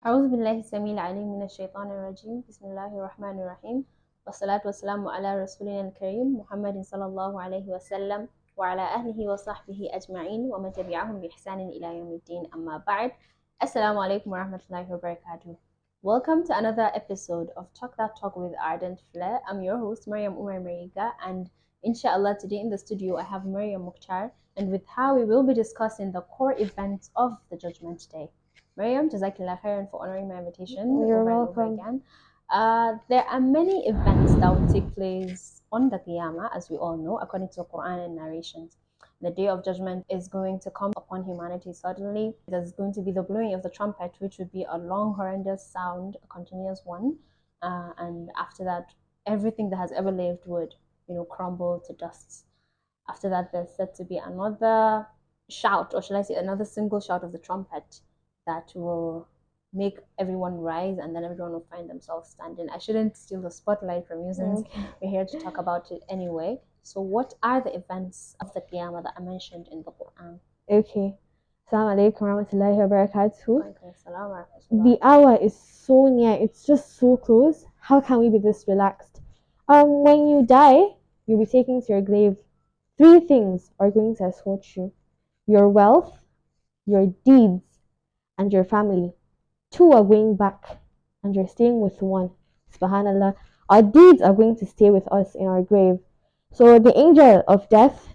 أعوذ بالله السميع العليم من الشيطان الرجيم بسم الله الرحمن الرحيم والصلاة والسلام على رسولنا الكريم محمد صلى الله عليه وسلم وعلى أهله وصحبه أجمعين ومن تبعهم بإحسان إلى يوم الدين أما بعد السلام عليكم ورحمة الله وبركاته. Welcome to another episode of Talk That Talk with Ardent Flair. I'm your host Maryam Umar Mariga, and inshallah today in the studio I have Maryam Mukhtar, and with her we will be discussing the core events of the Judgment Day. Maryam, Jazakallah khairan for honoring my invitation. You're over welcome. and over again. There are many events that will take place on the Qiyamah, as we all know, according to the Quran and narrations. The Day of Judgment is going to come upon humanity suddenly. There's going to be the blowing of the trumpet, which would be a long, horrendous sound, a continuous one. And after that, everything that has ever lived would, crumble to dust. After that, there's said to be another shout, or shall I say, another single shout of the trumpet that will make everyone rise, and then everyone will find themselves standing. I shouldn't steal the spotlight from you since we're here to talk about it anyway. So what are the events of the Qiyamah that are mentioned in the Quran? Okay. Assalamu alaikum warahmatullahi wabarakatuh. Salam. The hour is so near, it's just so close. How can we be this relaxed? When you die, you'll be taken to your grave. 3 things are going to escort you: your wealth, your deeds, and your family. 2 are going back, and you're staying with 1. Subhanallah. Our deeds are going to stay with us in our grave. So the angel of death,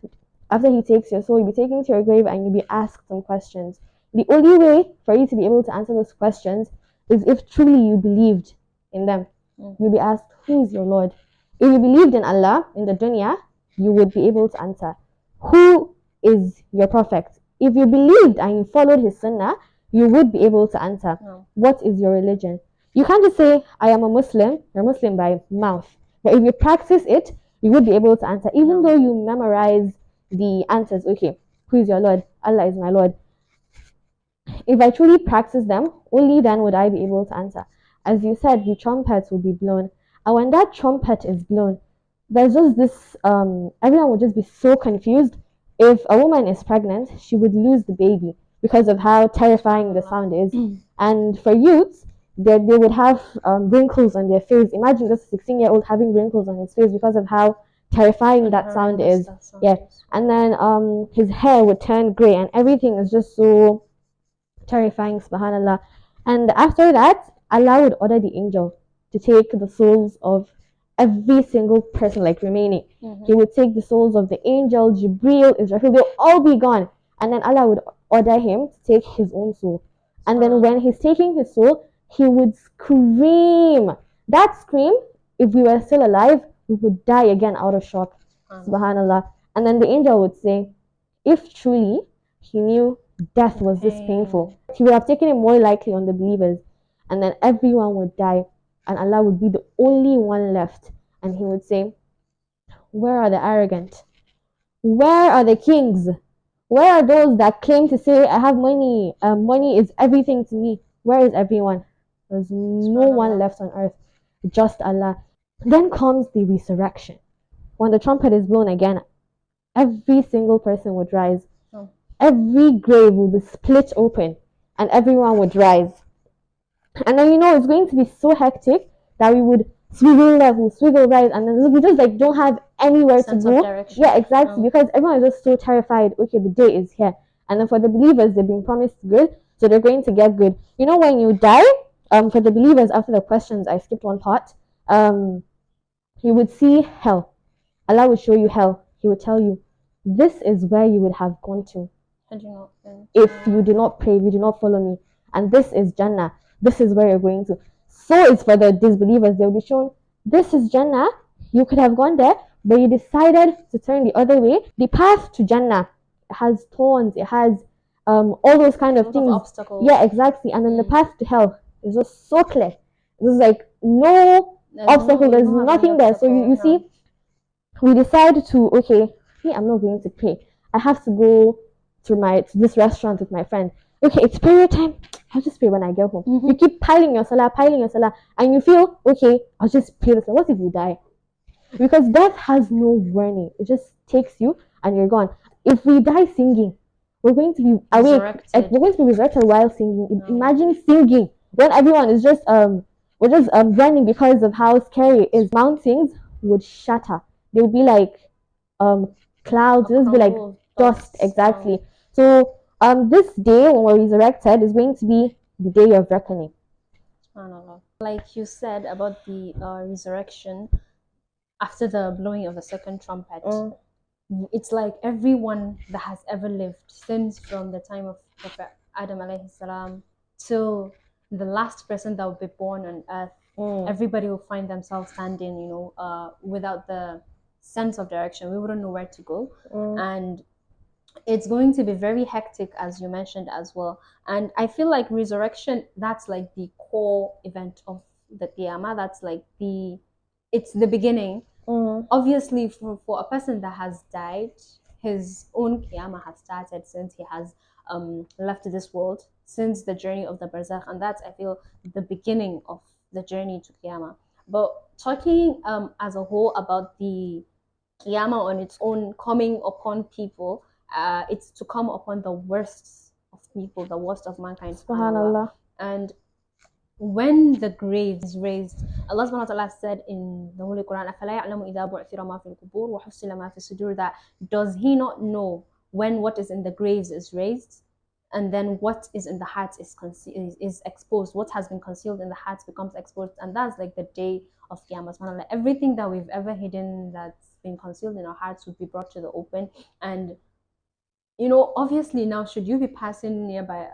after he takes your soul, you'll be taken to your grave and you'll be asked some questions. The only way for you to be able to answer those questions is if truly you believed in them. You'll be asked, who is your Lord? If you believed in Allah, in the dunya, you would be able to answer, who is your prophet? If you believed and you followed his sunnah, you would be able to answer, what is your religion? You can't just say, I am a Muslim. You're a Muslim by mouth. But if you practice it, you would be able to answer, even though you memorize the answers. Okay, who is your Lord? Allah is my Lord. If I truly practice them, only then would I be able to answer. As you said, the trumpet will be blown. And when that trumpet is blown, there's just this, everyone would just be so confused. If a woman is pregnant, she would lose the baby because of how terrifying the sound is. And for youths, they would have wrinkles on their face. Imagine just a 16-year-old having wrinkles on his face because of how terrifying that sound is. Yeah. And then his hair would turn grey, and everything is just so terrifying, subhanallah. And after that, Allah would order the angel to take the souls of every single person like remaining. He would take the souls of the angel, Jibreel, Israfil, they'll all be gone. And then Allah would order him to take his own soul. And then when he's taking his soul, he would scream. That scream, if we were still alive, we would die again out of shock. Subhanallah. And then the angel would say, if truly he knew death was this painful, he would have taken it more likely on the believers. And then everyone would die, and Allah would be the only one left. And he would say, where are the arrogant? Where are the kings? Where are those that claim to say, I have money, money is everything to me? Where is everyone? There's no one left on earth, just Allah. Then comes the resurrection. When the trumpet is blown again, every single person would rise. Every grave will be split open, and everyone would rise. And then it's going to be so hectic that we would swiggle left, we'll swiggle right, and then we just like don't have anywhere to go. Yeah, exactly, because everyone is just so terrified. Okay, the day is here. And then for the believers, they've been promised good, so they're going to get good. When you die, for the believers, after the questions, I skipped one part. You would see hell. Allah would show you hell. He would tell you, this is where you would have gone to if you do not pray, if you do not follow me. And this is Jannah. This is where you're going to. So it's for the disbelievers. They'll be shown, this is Jannah. You could have gone there, but you decided to turn the other way. The path to Jannah has thorns. It has all those kind of things. Obstacles. Yeah, exactly. And then the path to hell is just so clear. There's like no obstacle. There's nothing there. So you see, we decide to, okay, I'm not going to pray. I have to go to this restaurant with my friend. Okay, it's prayer time. I'll just pray when I get home. You keep piling your salah, and you feel, okay, I'll just pray this. What if you die? Because death has no warning. It just takes you and you're gone. If we die singing, we're going to be awake. We're going to be resurrected while singing. Imagine singing when everyone is just running because of how scary it is, mountains would shatter. They would be like um clouds. A It would be like crumble of dust, dust. exactly. So this day when we're resurrected is going to be the day of reckoning. SubhanAllah. Like you said about the resurrection after the blowing of the second trumpet, Mm. it's like everyone that has ever lived since from the time of Prophet Adam alayhi salam till the last person that will be born on earth, Mm. everybody will find themselves standing, without the sense of direction. We wouldn't know where to go. Mm. And it's going to be very hectic, as you mentioned as well. And I feel like resurrection, that's like the core event of the Qiyamah. That's like it's the beginning. Mm. Obviously, for a person that has died, his own Qiyamah has started since he has left this world, since the journey of the Barzakh. And that's, I feel, the beginning of the journey to Qiyamah. But talking as a whole about the Qiyamah on its own coming upon people, it's to come upon the worst of people, the worst of mankind, subhanAllah. Subhanallah. And when the grave is raised, Allah subhanahu wa ta'ala said in the Holy Quran, أَفَلَا يَعْلَمُ إِذَا بُعْثِرَ مَا فِي الْقُبُورِ وَحُصِّلَ مَا فِي الصُّدُورِ, that does he not know when what is in the graves is raised, and then what is in the hearts is exposed. What has been concealed in the hearts becomes exposed. And that's like the day of Qiyamah, subhanAllah. Everything that we've ever hidden that's been concealed in our hearts would be brought to the open. And obviously now, should you be passing nearby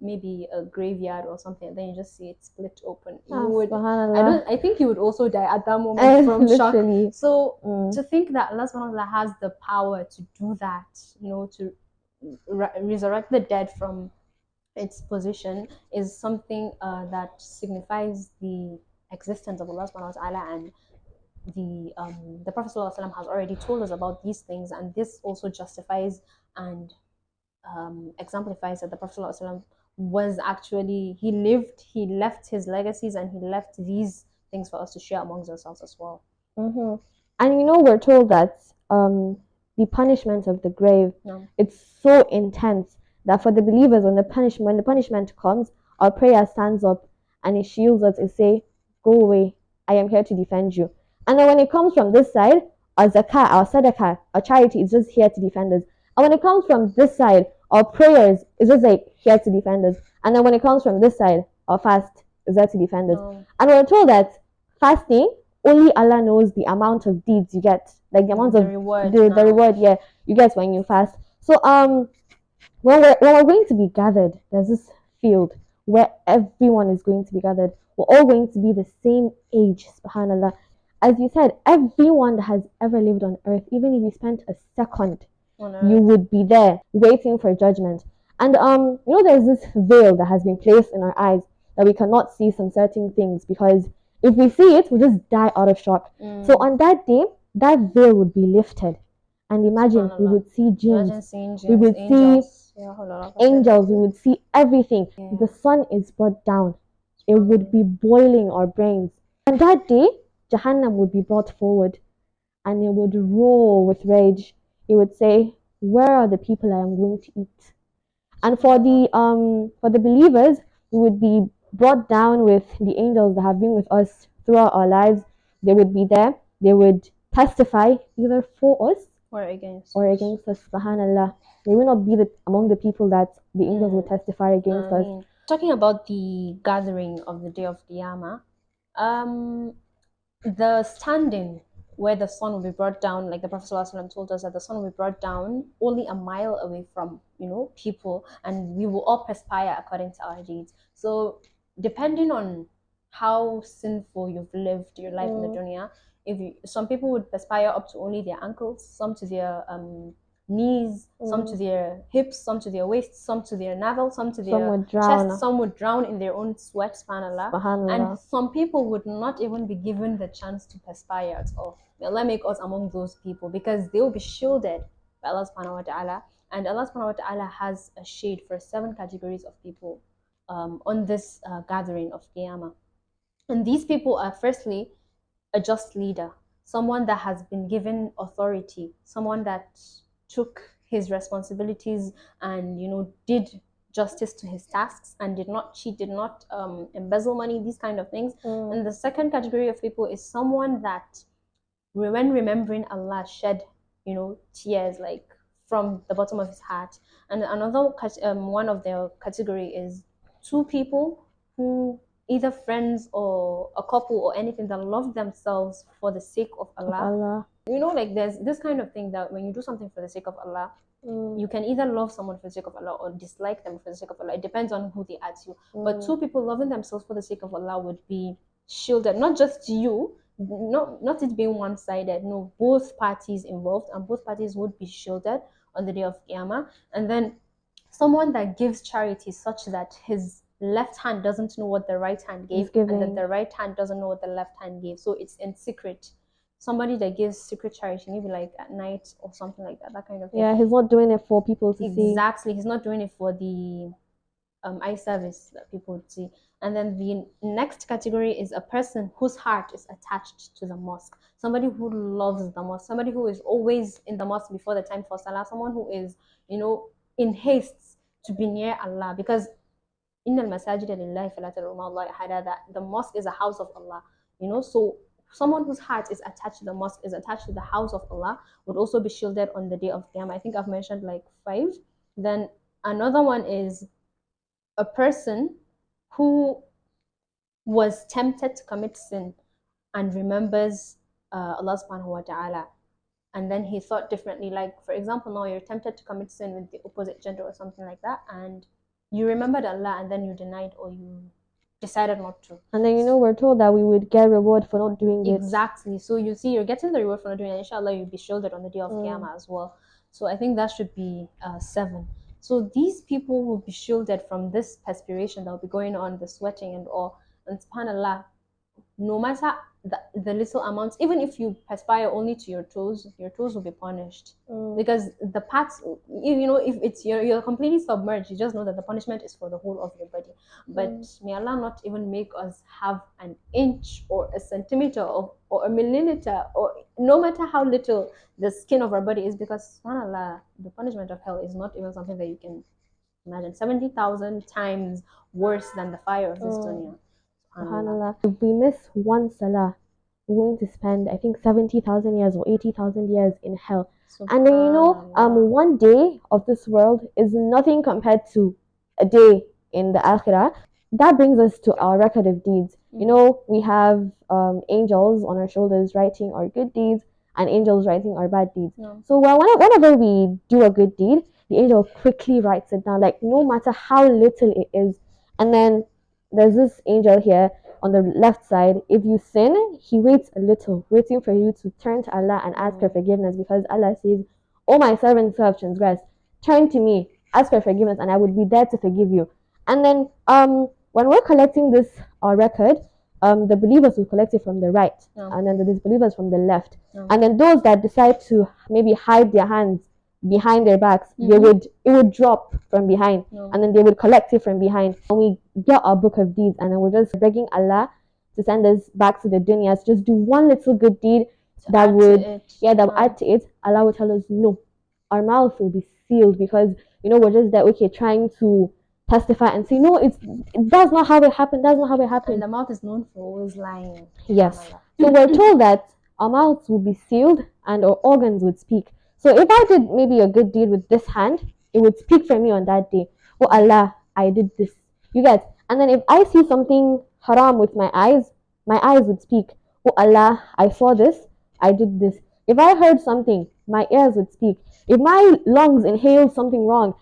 maybe a graveyard or something, and then you just see it split open, you would, Subhanallah. I think you would also die at that moment from shock. Literally. So Mm. to think that Allah subhanahu wa ta'ala has the power to do that, to resurrect the dead from its position, is something that signifies the existence of Allah subhanahu wa ta'ala. And the Prophet ﷺ has already told us about these things, and this also justifies and exemplifies that the Prophet ﷺ was actually, he lived, he left his legacies, and he left these things for us to share amongst ourselves as well. Mm-hmm. And we're told that the punishment of the grave, No. it's so intense that for the believers, when the punishment comes, our prayer stands up and it shields us. It say, "Go away, I am here to defend you." And then when it comes from this side, our zakah, our sadaqah, our charity is just here to defend us. And when it comes from this side, our prayers is just like here to defend us. And then when it comes from this side, our fast is there to defend us. No. And we're told that fasting, only Allah knows the amount of deeds you get, like the amount The of reward, the no. reward, yeah, you get when you fast. So when we're going to be gathered, there's this field where everyone is going to be gathered. We're all going to be the same age, subhanallah. As you said, everyone that has ever lived on earth, even if you spent a second, you would be there waiting for judgment. And there's this veil that has been placed in our eyes that we cannot see some certain things, because if we see it, we'll just die out of shock. So on that day, that veil would be lifted. And imagine, we would see jinns, we would angels. see angels, we would see everything. Yeah. The sun is brought down. It would be boiling our brains. On that day, Jahannam would be brought forward and it would roar with rage. It would say, "Where are the people I am going to eat?" And for the believers, we would be brought down with the angels that have been with us throughout our lives. They would be there. They would testify either for us or against us. Subhanallah. They will not be among the people that the angels will testify against us. Talking about the gathering of the day of Qiyamah, the standing where the sun will be brought down, like the Prophet ﷺ told us that the sun will be brought down only a mile away from people, and we will all perspire according to our deeds. So depending on how sinful you've lived your life in the dunya, some people would perspire up to only their ankles, some to their knees, some to their hips, some to their waist, some to their navel, some to their chest, some would drown in their own sweat, subhanallah. And some people would not even be given the chance to perspire at all. May Allah make us among those people, because they will be shielded by Allah subhanahu wa ta'ala. And Allah subhanahu wa ta'ala has a shade for 7 categories of people on this gathering of Qiyamah. And these people are, firstly, a just leader, someone that has been given authority, someone that took his responsibilities and did justice to his tasks and did not cheat, did not embezzle money, these kind of things. And the second category of people is someone that, when remembering Allah, shed, tears like from the bottom of his heart. And another one of their category is two people who, either friends or a couple or anything, that love themselves for the sake of Allah. Like there's this kind of thing that when you do something for the sake of Allah, you can either love someone for the sake of Allah or dislike them for the sake of Allah. It depends on who they are to you. But two people loving themselves for the sake of Allah would be shielded, not just you, not it being one-sided. No, both parties involved, and both parties would be shielded on the day of Qiyamah. And then someone that gives charity such that his left hand doesn't know what the right hand gave, and that the right hand doesn't know what the left hand gave, so it's in secret. Somebody that gives secret charity, maybe like at night or something like that kind of thing. Yeah, he's not doing it for people to see. Exactly, he's not doing it for the eye service that people would see. And then the next category is a person whose heart is attached to the mosque. Somebody who loves the mosque, somebody who is always in the mosque before the time for salah, someone who is, in haste to be near Allah, because إن المساجد لله فلا تدعوا مع الله أحدا, that the mosque is a house of Allah. So someone whose heart is attached to the mosque, is attached to the house of Allah, would also be shielded on the day of Qiyamah. I think I've mentioned like 5. Then another one is a person who was tempted to commit sin and remembers Allah subhanahu wa ta'ala, and then he thought differently. Like, for example, now you're tempted to commit sin with the opposite gender or something like that, and you remembered Allah and then you denied, or you decided not to. And then we're told that we would get reward for not doing it. Exactly. So you see, you're getting the reward for not doing it. Inshallah, you'll be shielded on the day of Qiyamah as well. So I think that should be 7. So these people will be shielded from this perspiration that will be going on, the sweating and all. And subhanAllah, no matter the little amounts, even if you perspire only to your toes will be punished. Because the parts, if it's you're completely submerged, you just know that the punishment is for the whole of your body. But may Allah not even make us have an inch or a centimeter or a milliliter, or no matter how little the skin of our body is, because subhanAllah, the punishment of hell is not even something that you can imagine. 70,000 times worse than the fire of this dunya. SubhanAllah. If we miss one salah, we're going to spend, I think, 70,000 years or 80,000 years in hell. And then one day of this world is nothing compared to a day in the akhirah. That brings us to our record of deeds. We have angels on our shoulders writing our good deeds, and angels writing our bad deeds. So whenever we do a good deed, the angel quickly writes it down, like no matter how little it is. And then there's this angel here on the left side. If you sin, he waits a little, waiting for you to turn to Allah and ask for forgiveness, because Allah says, "Oh, my servants who have transgressed, turn to me, ask for forgiveness, and I would be there to forgive you." And then when we're collecting this record, the believers will collect it from the right, and then the disbelievers from the left. And then those that decide to maybe hide their hands behind their backs, it would drop from behind, and then they would collect it from behind. And we get our book of deeds, and then we're just begging Allah to send us back to the dunya, to just do one little good deed that would add to it. Allah would tell us, no, our mouth will be sealed, because we're just there, trying to testify and say, no, that's not how it happened, and the mouth is known for always lying. Yes. So we're told that our mouths will be sealed and our organs would speak. So if I did maybe a good deed with this hand, it would speak for me on that day. Oh Allah, I did this. You get. And then if I see something haram with my eyes would speak. Oh Allah, I saw this, I did this. If I heard something, my ears would speak. If my lungs inhaled something wrong,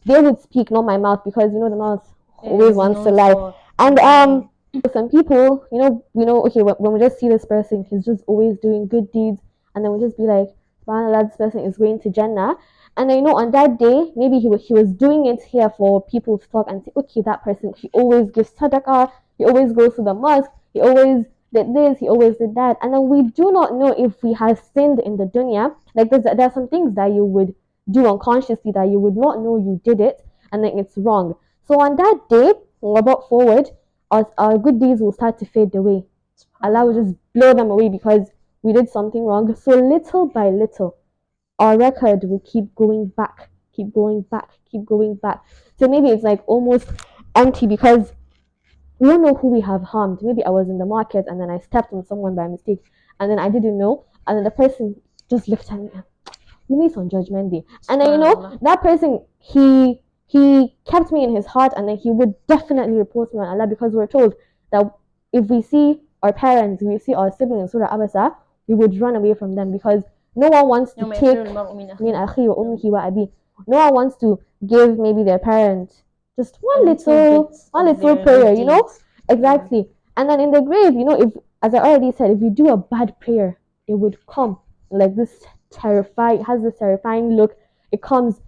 they would speak, not my mouth, because the mouth always wants to lie. And some people, okay, when we just see this person, he's just always doing good deeds, and then we just be like, subhanAllah, this person is going to Jannah. And then on that day, maybe he was doing it here for people to talk and say, okay, that person, he always gives sadaqah, he always goes to the mosque, he always did this, he always did that. And then we do not know if we have sinned in the dunya. Like there are some things that you would do unconsciously that you would not know you did it, and then it's wrong. So on that day, when we're brought forward, our good deeds will start to fade away. Allah will just blow them away because we did something wrong. So little by little, our record will keep going back keep going back, keep going back. So maybe it's like almost empty because we don't know who we have harmed. Maybe I was in the market and then I stepped on someone by mistake and then I didn't know and then the person just looked at me and it's on Judgment Day. And then that person he kept me in his heart and then he would definitely report me on Allah because we're told that if we see our parents, we see our siblings, Surah Abasa, we would run away from them because no one wants to take min akhi wa ummihi wa abi. No one wants to give maybe their parent just one little prayer, exactly. And then in the grave, if, as I already said, if you do a bad prayer, it would come like this has this terrifying look. It comes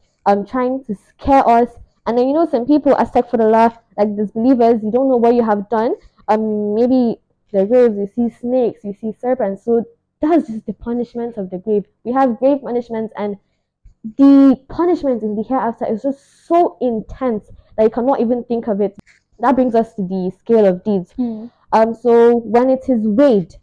trying to scare us. And then some people astaghfirullah, like disbelievers, you don't know what you have done. Maybe the graves, you see snakes, you see serpents. So that's just the punishment of the grave. We have grave punishments, and the punishment in the hereafter is just so intense that you cannot even think of it. That brings us to the scale of deeds. So when it is weighed,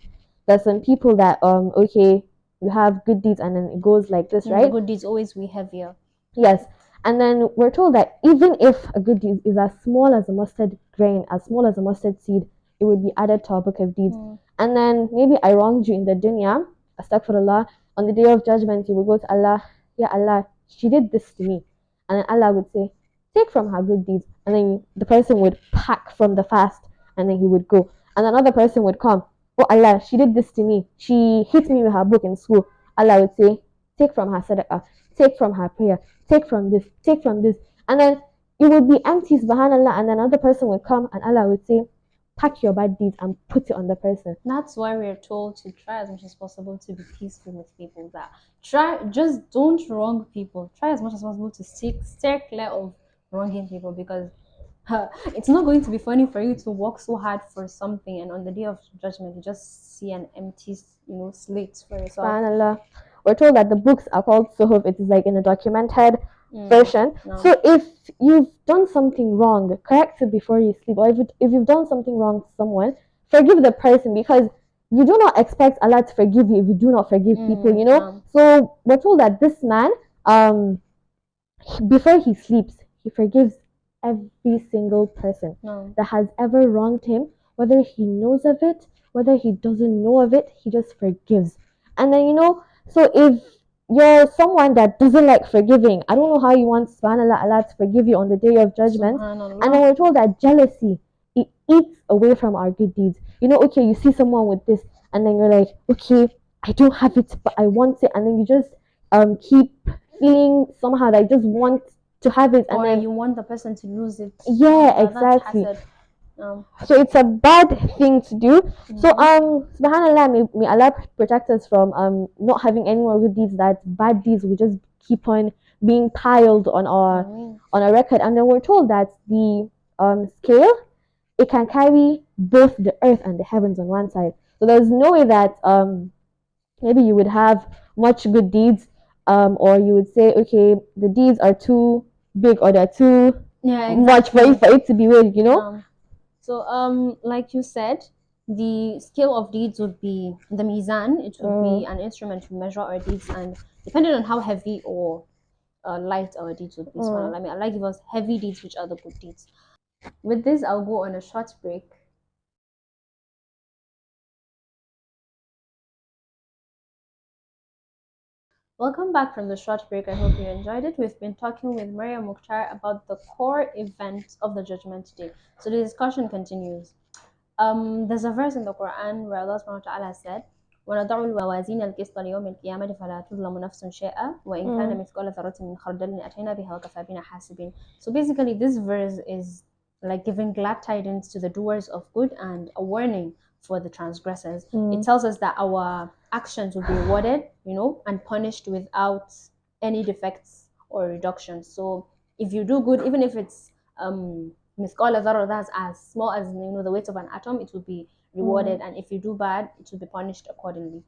there's some people that okay, you have good deeds and then it goes like this, right? Good deeds always weigh heavier. Yes. And then we're told that even if a good deed is as small as a mustard grain, as small as a mustard seed, it would be added to our book of deeds. And then maybe I wronged you in the dunya, astaghfirullah, on the day of judgment, you will go to Allah, Ya Allah, she did this to me. And then Allah would say, take from her good deeds. And then the person would pack from the fast and then he would go. And another person would come, oh Allah, she did this to me. She hit me with her book in school. Allah would say, take from her sadaqah, take from her prayer, take from this, take from this. And then it would be empty, subhanallah. And then another person would come and Allah would say, pack your bad deeds and put it on the person. That's why we're told to try as much as possible to be peaceful with people. Just don't wrong people. Try as much as possible to stay clear of wronging people, because it's not going to be funny for you to work so hard for something and on the day of judgment you just see an empty slate for yourself. SubhanAllah. We're told that the books are called suhuf. It is like in a documented version. So if you've done something wrong, correct it before you sleep. Or if you've done something wrong to someone, forgive the person, because you do not expect Allah to forgive you if you do not forgive people, So we're told that this man, before he sleeps, he forgives every single person that has ever wronged him, whether he knows of it, whether he doesn't know of it, he just forgives. And then so if you're someone that doesn't like forgiving, I don't know how you want subhanallah Allah to forgive you on the day of judgment. And then we're told that jealousy, it eats away from our good deeds. Okay, you see someone with this and then you're like, okay, I don't have it but I want it, and then you just keep feeling somehow that I just want to have it, and or then you want the person to lose it. Yeah, exactly. So it's a bad thing to do. So subhanallah, may Allah protect us from not having any more good deeds, that bad deeds will just keep on being piled on our record. And then we're told that the scale, it can carry both the earth and the heavens on one side. So there's no way that maybe you would have much good deeds, or you would say, okay, the deeds are too big or they're too much for it to be weighed, So like you said, the scale of deeds would be the mizan. It would be an instrument to measure our deeds, and depending on how heavy or light our deeds would be. So Allah give us heavy deeds, which are the good deeds. With this, I'll go on a short break. Welcome back from the short break. I hope you enjoyed it. We've been talking with Maria Mukhtar about the core event of the Judgment Day. So the discussion continues. There's a verse in the Quran where Allah subhanahu wa ta'ala said, وَنَضَعُ الْمَوَازِينَ الْقِسْطَ لِيَوْمِ الْقِيَامَةِ فَلَا تُظْلَمُ نَفْسٌ شَيْئًا وَإِنْ كَانَ مِثْقَالَ ذَرَّةٍ مِنْ خَرْدَلٍ أَتَيْنَا بِهَا وَكَفَى بِنَا حَاسِبِينَ. So basically, this verse is like giving glad tidings to the doers of good and a warning for the transgressors. It tells us that our actions will be rewarded, and punished without any defects or reductions. So if you do good, even if it's mithqala dharra, that's as small as the weight of an atom, it will be rewarded, and if you do bad, it will be punished accordingly.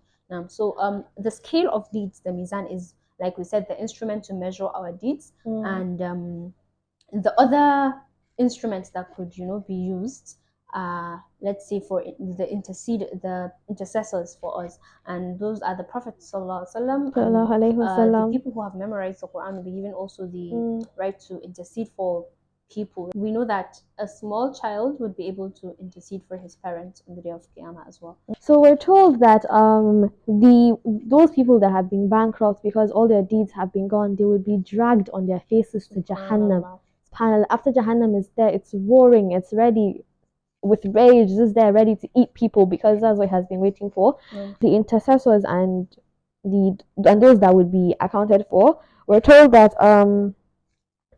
So the scale of deeds, the mizan, is, like we said, the instrument to measure our deeds, and the other instruments that could be used let's say for the intercessors for us, and those are the Prophet sallallahu alaihi wasallam, and Sallallahu alayhi the wasallam. people who have memorized the Quran will be given also the Mm. right to intercede for people. We know that a small child would be able to intercede for his parents on the day of Qiyamah as well. So we're told that those people that have been bankrupt because all their deeds have been gone, they will be dragged on their faces to Jahannam. Subhanallah. SubhanAllah. After Jahannam is there, it's roaring, it's ready with rage, it's there ready to eat people because that's what it has been waiting for. The intercessors and those that would be accounted for, we're told that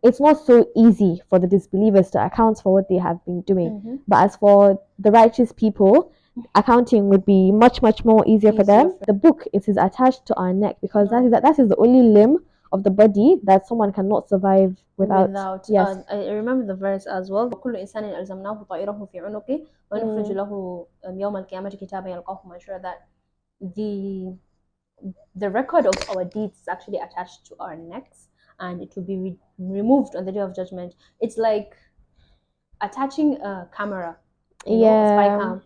it's not so easy for the disbelievers to account for what they have been doing. But as for the righteous people, accounting would be much, much more easier for them. The book, it is attached to our neck because that is the only limb of the body that someone cannot survive without. Yes. I remember the verse as well. كل إنسان ألزمناه طائره في عنقه ونخرج له يوم القيامة كتابا يلقاه منشورا, that the record of our deeds is actually attached to our necks, and it will be removed on the day of judgment. It's like attaching a camera, a spy cam,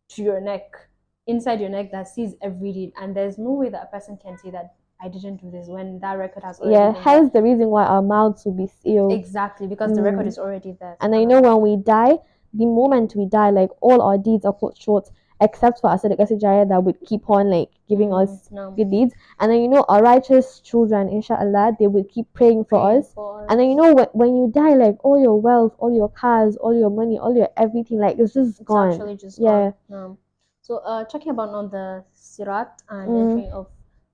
to your neck, inside your neck, that sees every deed, and there's no way that a person can say that I didn't do this when that record has already been hence the reason why our mouths will be sealed. Exactly, because the record is already there. And I know when we die, the moment we die, like all our deeds are cut short, except for Asad Jariah that would keep on like giving us good deeds. And then our righteous children, inshallah, they will keep praying for us. And then when you die, like all your wealth, all your cars, all your money, all your everything, like it's just gone. Actually just gone. So talking about on the Sirat and entry of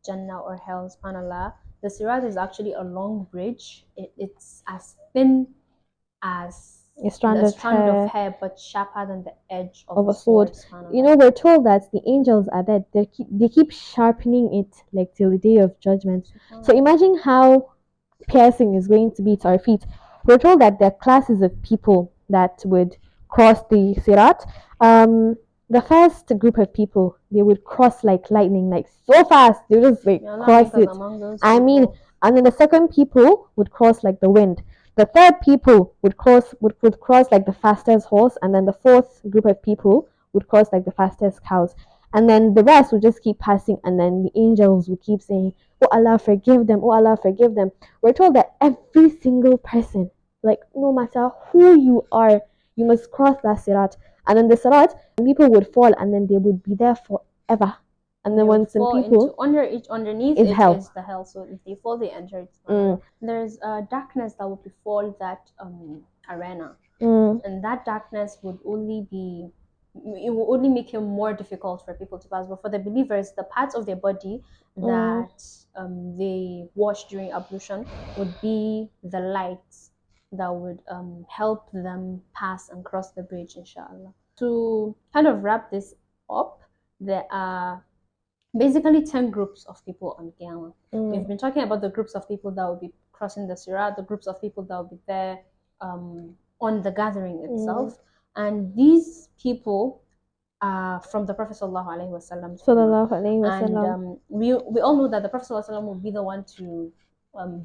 Jannah or hell, subhanallah, the Sirat is actually a long bridge. It's as thin as a strand of hair, but sharper than the edge of a sword. We're told that the angels are there. They keep sharpening it like till the day of judgment. So imagine how piercing is going to be to our feet. We're told that there are classes of people that would cross the Sirat. The first group of people, they would cross like lightning, like so fast. They would just like cross it. And then the second people would cross like the wind. The third people would cross like the fastest horse, and then the fourth group of people would cross like the fastest cows. And then the rest would just keep passing, and then the angels would keep saying, "Oh Allah, forgive them. Oh Allah, forgive them." We're told that every single person, like no matter who you are, you must cross that sirat. And then the sirat, people would fall, and then they would be there forever. And then when some people underneath is hell. Is the hell. So if they fall, they enter it. There's darkness that would befall that arena, and that darkness would only make it more difficult for people to pass. But for the believers, the parts of their body that they wash during ablution would be the lights that would help them pass and cross the bridge, inshallah. To kind of wrap this up, there are basically 10 groups of people on Qiyamah. We've been talking about the groups of people that will be crossing the Sirat, the groups of people that will be there on the gathering itself. And these people are from the Prophet Sallallahu Alaihi Wasallam. And we all know that the Prophet Sallallahu Alaihi Wasallam will be the one to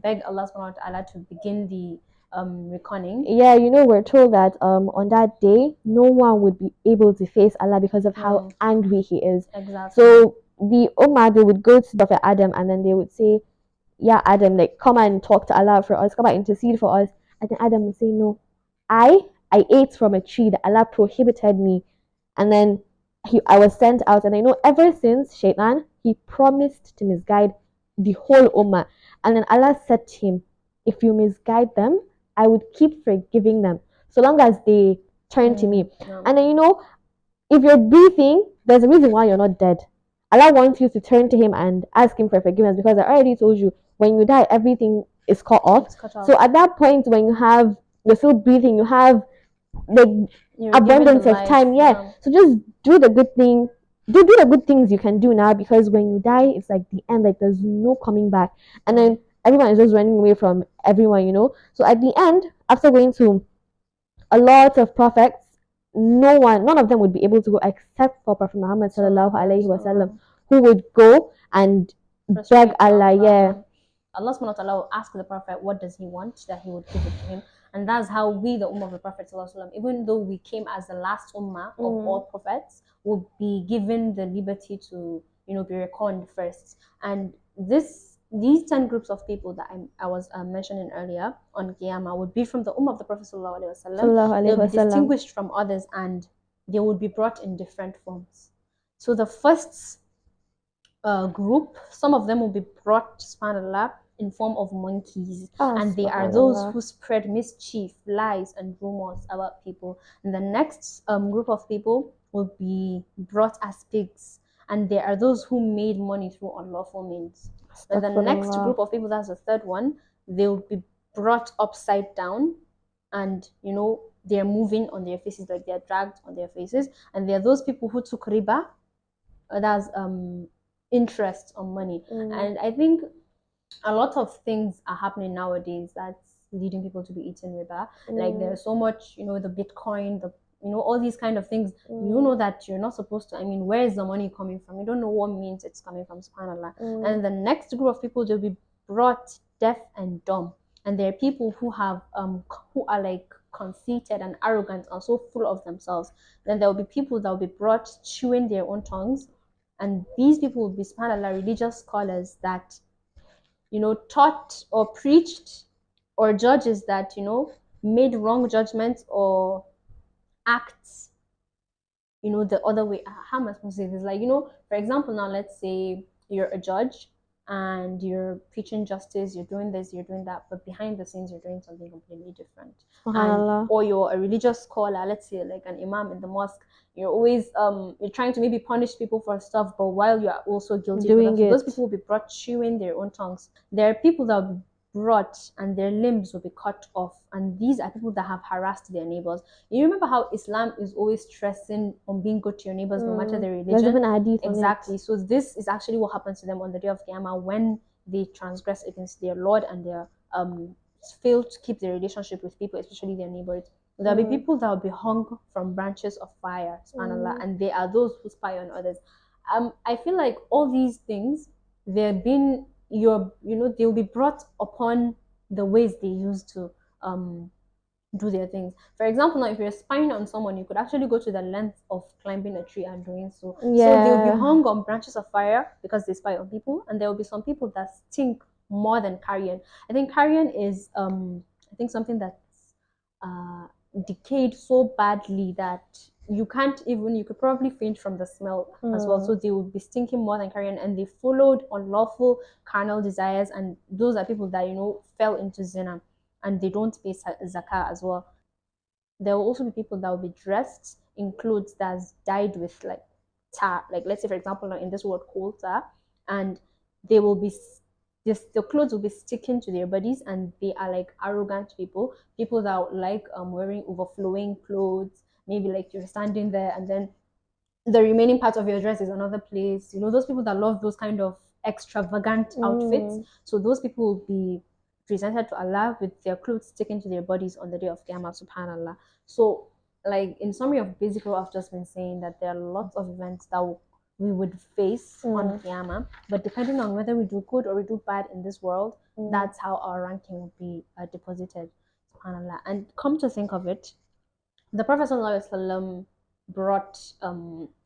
beg Allah Subhanahu wa Ta'ala to begin the reckoning. Yeah, we're told that on that day, no one would be able to face Allah because of how angry He is. Exactly. So the Ummah, they would go to Prophet Adam, and then they would say, "Yeah, Adam, like come and talk to Allah for us, come and intercede for us." And then Adam would say, "No, I ate from a tree that Allah prohibited me, and then I was sent out, and I know ever since Shaitan, he promised to misguide the whole Ummah. And then Allah said to him, if you misguide them, I would keep forgiving them so long as they turn to me." And then if you're breathing, there's a reason why you're not dead. Allah wants you to turn to Him and ask Him for forgiveness, because I already told you, when you die, everything is cut off. So at that point, when you're still breathing, you have the abundance of time. So just do the good thing. Do the good things you can do now, because when you die, it's like the end. Like there's no coming back, and then everyone is just running away from everyone. So at the end, after going to a lot of prophets, none of them would be able to go except for Prophet Muhammad sallallahu alaihi wasallam, who would go and beg Allah. Allah subhanahu wa ta'ala will ask the Prophet what does he want, that he would give it to him. And that's how we, the Ummah of the Prophet, even though we came as the last Ummah of all prophets, will be given the liberty to, be reckoned first. And these 10 groups of people that I was mentioning earlier on Qiyamah would be from the Ummah of the Prophet. They'll be distinguished from others, and they would be brought in different forms. So the first group, some of them will be brought, subhanAllah, in form of monkeys, and they are those who spread mischief, lies, and rumors about people. And the next group of people will be brought as pigs, and they are those who made money through unlawful means. And the next group of people, that's the third one, they will be brought upside down, and they're moving on their faces, like they're dragged on their faces. And there are those people who took riba, that's interest on money. And I think a lot of things are happening nowadays that's leading people to be eating riba. Like there's so much, the Bitcoin, all these kind of things. You know that you're not supposed to. I mean, where is the money coming from? You don't know what means it's coming from, subhanAllah. And the next group of people, they'll be brought deaf and dumb. And there are people who have who are like conceited and arrogant and so full of themselves. Then there will be people that will be brought chewing their own tongues. And these people will be, subhanAllah, religious scholars that taught or preached, or judges that made wrong judgments or acts the other way. How am I supposed to say this? Like, for example, now let's say you're a judge and you're preaching justice, you're doing this, you're doing that, but behind the scenes you're doing something completely different. Or you're a religious scholar, let's say like an imam in the mosque. You're always you're trying to maybe punish people for stuff, but while you're also guilty doing it. Those people will be brought chewing their own tongues. There are people that will be brought and their limbs will be cut off, and these are people that have harassed their neighbors. You remember how Islam is always stressing on being good to your neighbors, no matter their religion. There's even a hadith exactly. So this is actually what happens to them on the day of Qiyamah when they transgress against their Lord and they fail to keep their relationship with people, especially their neighbors. There'll be people that will be hung from branches of fire, subhanAllah, and they are those who spy on others. I feel like all these things, they've been they'll be brought upon the ways they used to do their things. For example, now if you're spying on someone, you could actually go to the length of climbing a tree and doing so. So they'll be hung on branches of fire because they spy on people, and there will be some people that stink more than carrion. I think carrion is something that's decayed so badly that you could probably faint from the smell as well. So they would be stinking more than carrion, and they followed unlawful carnal desires, and those are people that fell into zina, and they don't pay zakah as well. There will also be people that will be dressed in clothes that's dyed with like tar, like let's say for example in this word coal tar, and they will be the clothes will be sticking to their bodies, and they are like arrogant people that like wearing overflowing clothes. Maybe like you're standing there and then the remaining part of your dress is another place. Those people that love those kind of extravagant outfits. So those people will be presented to Allah with their clothes sticking to their bodies on the day of Qiyamah, subhanAllah. So like in summary of basic what I've just been saying, that there are lots of events that we would face on Qiyamah, but depending on whether we do good or we do bad in this world, that's how our ranking will be deposited, subhanAllah. And come to think of it, the Prophet ﷺ brought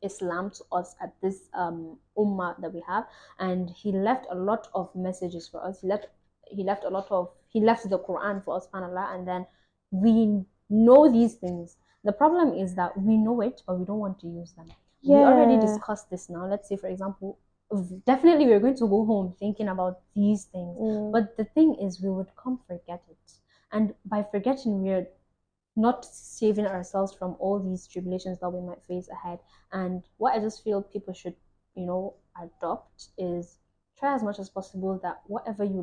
Islam to us at this ummah that we have, and he left a lot of messages for us. He left the Quran for us, subhanAllah, and then we know these things. The problem is that we know it, but we don't want to use them. We already discussed this now. Let's say, for example, definitely we're going to go home thinking about these things. But the thing is, we would forget it. And by forgetting, we're not saving ourselves from all these tribulations that we might face ahead. And what I just feel people should, adopt is try as much as possible that whatever you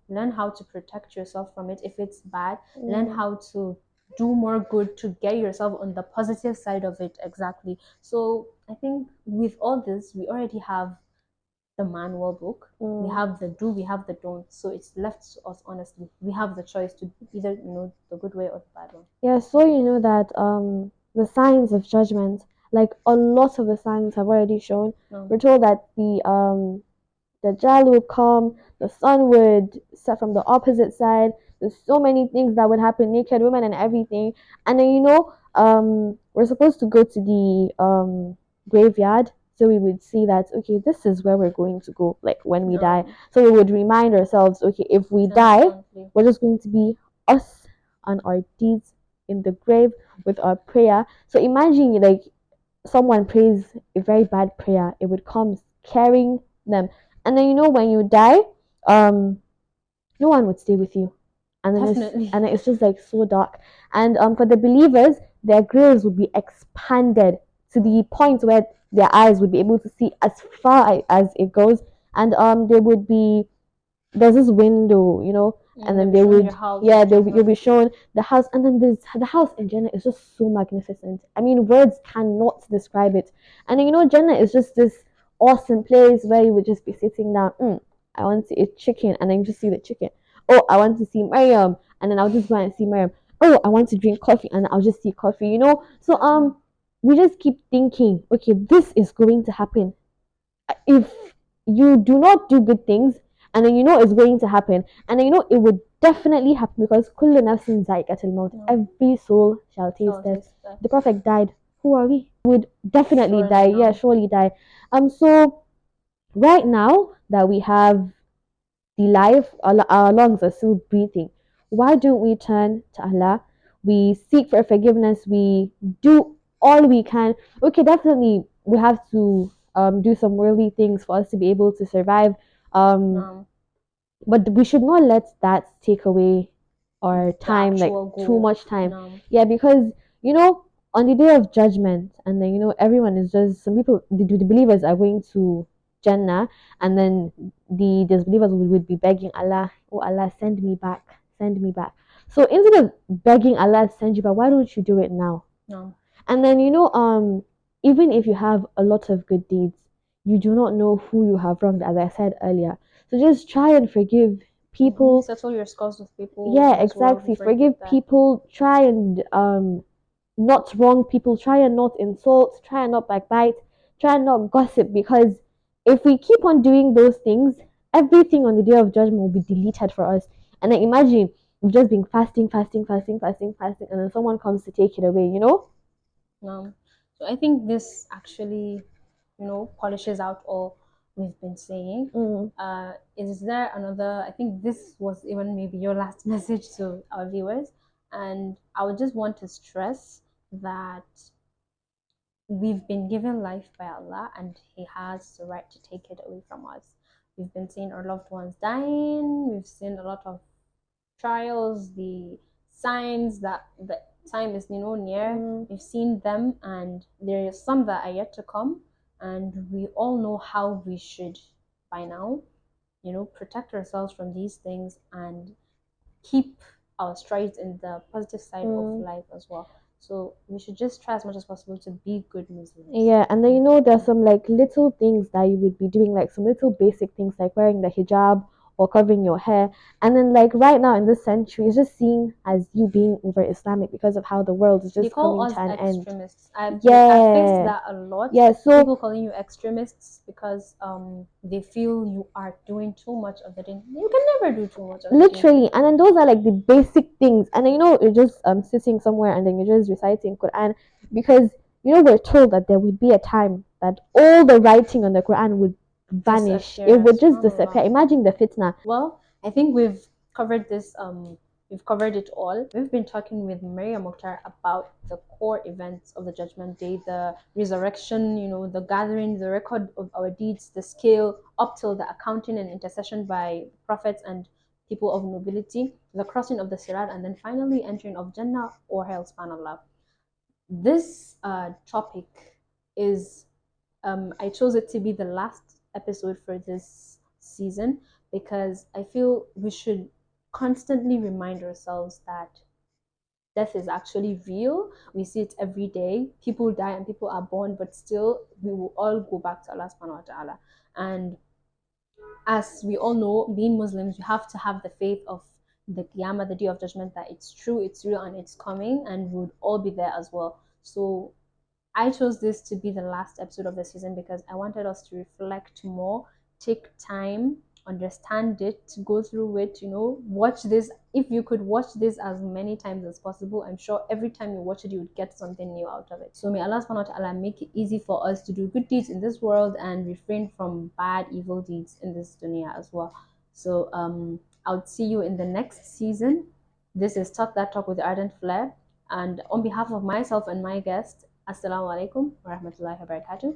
learn how to protect yourself from it. If it's bad, learn how to do more good to get yourself on the positive side of it. Exactly. So I think with all this, we already have the manual book. We have the do, we have the don't. So it's left to us, honestly. We have the choice to either the good way or the bad one. Yeah, so that the signs of judgment, like a lot of the signs have already shown. We're told that the Dajjal would come, the sun would set from the opposite side, There's so many things that would happen, naked women and everything. And then we're supposed to go to the graveyard, so we would see that okay, this is where we're going to go, like when we die. So we would remind ourselves, okay, if we die, we're just going to be us and our deeds in the grave with our prayer. So imagine like someone prays a very bad prayer, it would come carrying them. And then when you die, no one would stay with you. And then it's just like so dark. And for the believers, their graves would be expanded to the point where their eyes would be able to see as far as it goes. And there would be there's this window, and then they would you'll be shown the house, and then there's the house in Jannah is just so magnificent. I mean, words cannot describe it. And then Jannah is just this awesome place where you would just be sitting down. I want to eat chicken, and then you just see the chicken. Oh, I want to see Maryam, and then I'll just go and see Maryam. Oh, I want to drink coffee, and I'll just see coffee. So we just keep thinking, okay, this is going to happen. If you do not do good things, and then it's going to happen, and then it would definitely happen, because kullu nafsin za'iqatul maut, every soul shall taste death. The Prophet died. Who are we? Would definitely die. Yeah, surely die. So right now that we have the life, our lungs are still breathing, why don't we turn to Allah? We seek for forgiveness, we do all we can. Okay, definitely we have to do some worldly things for us to be able to survive, but we should not let that take away our time, like too much time. Yeah, because on the day of judgment, and then everyone is just, some people, the believers are going to Jannah, and then the disbelievers would be begging Allah, oh Allah, send me back, send me back. So instead of begging Allah to send you back, why don't you do it now? And then even if you have a lot of good deeds, you do not know who you have wronged, as I said earlier. So just try and forgive people. Settle your scores with people. Yeah, exactly. Forgive people. Try and not wrong people. Try and not insult. Try and not backbite. Try and not gossip. Because if we keep on doing those things, everything on the day of judgment will be deleted for us. And then imagine we've just been fasting, fasting, fasting, fasting, fasting, and then someone comes to take it away. So I think this actually, polishes out all we've been saying. Is there another? I think this was even maybe your last message to our viewers, and I would just want to stress that we've been given life by Allah, and He has the right to take it away from us. We've been seeing our loved ones dying. We've seen a lot of trials, the signs that the time is near. We've seen them, and there is some that are yet to come, and we all know how we should by now protect ourselves from these things and keep our strides in the positive side of life as well. So we should just try as much as possible to be good Muslims. Yeah, and then there's some like little things that you would be doing, like some little basic things like wearing the hijab or covering your hair. And then like right now in this century, it's just seen as you being over Islamic because of how the world is just coming to an end. I've faced that a lot. Yeah, so people calling you extremists because they feel you are doing too much of the thing. You can never do too much of the literally. And then those are like the basic things. And then you're just sitting somewhere, and then you're just reciting Quran, because we're told that there would be a time that all the writing on the Quran would vanish. It would just disappear. Imagine the fitna. Well, I think we've covered this. We've covered it all. We've been talking with Maria Mukhtar about the core events of the Judgment Day, the resurrection, the gathering, the record of our deeds, the scale, up till the accounting and intercession by prophets and people of nobility, the crossing of the Sirat, and then finally entering of Jannah or hell, subhanAllah. This topic is, I chose it to be the last episode for this season because I feel we should constantly remind ourselves that death is actually real. We see it every day. People die and people are born, but still we will all go back to Allah subhanahu wa ta'ala. And as we all know, being Muslims, you have to have the faith of the Qiyamah, the Day of Judgment, that it's true, it's real, and it's coming, and we would all be there as well. So I chose this to be the last episode of the season because I wanted us to reflect more, take time understand it, go through it, watch this. If you could watch this as many times as possible, I'm sure every time you watch it, you would get something new out of it. So may Allah subhanahu wa ta'ala make it easy for us to do good deeds in this world and refrain from bad, evil deeds in this dunya as well. So I'll see you in the next season. This is Talk That Talk with Ardent Flair. And on behalf of myself and my guest, Assalamu alaikum wa rahmatullahi wa barakatuh.